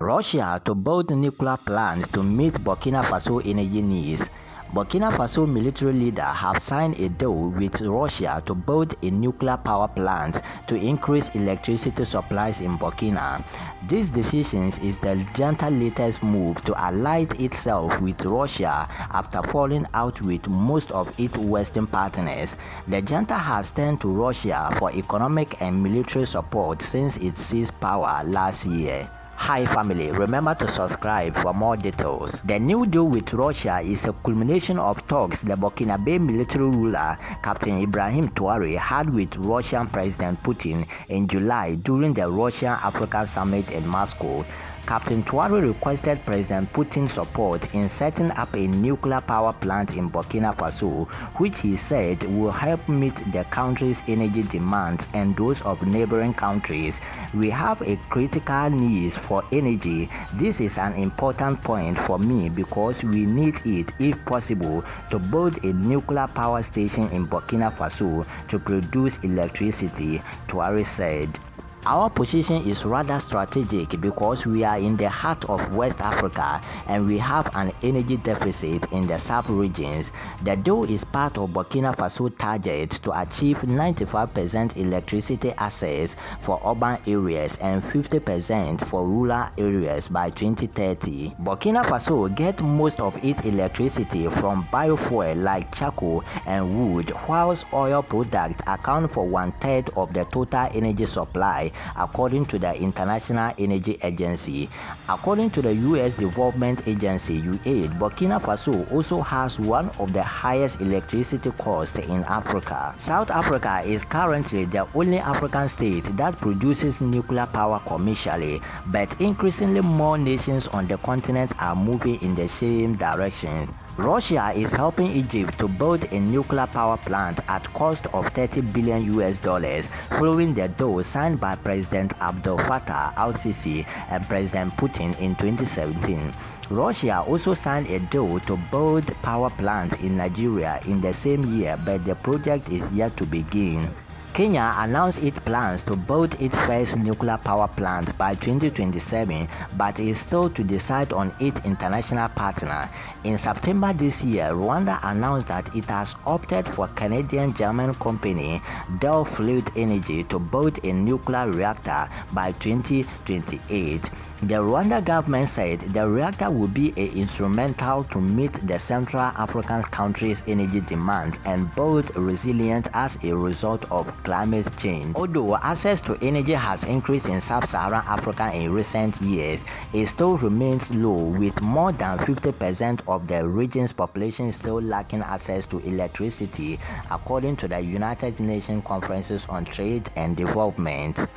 Russia to build nuclear plants to meet Burkina Faso energy needs. Burkina Faso military leaders have signed a deal with Russia to build a nuclear power plant to increase electricity supplies in Burkina. This decision is the junta's latest move to ally itself with Russia after falling out with most of its Western partners. The junta has turned to Russia for economic and military support since it seized power last year. Hi family, remember to subscribe for more details. The new deal with Russia is a culmination of talks the Burkinabe military ruler Captain Ibrahim Traore had with Russian President Putin in July during the Russia-Africa Summit in Moscow. Captain Traore requested President Putin's support in setting up a nuclear power plant in Burkina Faso, which he said will help meet the country's energy demands and those of neighboring countries. We have a critical need for energy. This is an important point for me because we need it, if possible, to build a nuclear power station in Burkina Faso to produce electricity, Traore said. Our position is rather strategic because we are in the heart of West Africa and we have an energy deficit in the sub-regions. The deal is part of Burkina Faso's target to achieve 95% electricity access for urban areas and 50% for rural areas by 2030. Burkina Faso gets most of its electricity from biofuel like charcoal and wood, whilst oil products account for 1/3 of the total energy supply, according to the International Energy Agency. According to the U.S. Development Agency (USAID), Burkina Faso also has one of the highest electricity costs in Africa. South Africa is currently the only African state that produces nuclear power commercially, but increasingly more nations on the continent are moving in the same direction. Russia is helping Egypt to build a nuclear power plant at cost of $30 billion following the deal signed by President Abdel Fattah al-Sisi and President Putin in 2017. Russia also signed a deal to build power plant in Nigeria in the same year, but the project is yet to begin. Kenya announced its plans to build its first nuclear power plant by 2027, but is still to decide on its international partner. In September this year, Rwanda announced that it has opted for Canadian-German company Dell Fluid Energy to build a nuclear reactor by 2028. The Rwanda government said the reactor will be instrumental to meet the Central African country's energy demand and build resilience as a result of climate change. Although access to energy has increased in sub-Saharan Africa in recent years, it still remains low, with more than 50% of the region's population still lacking access to electricity, according to the United Nations Conferences on Trade and Development.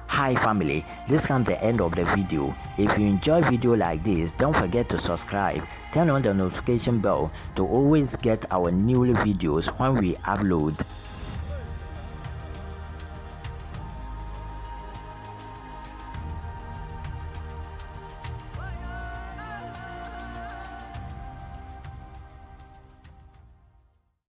Hi family, this comes the end of the video. If you enjoy video like this, don't forget to subscribe, turn on the notification bell to always get our new videos when we upload.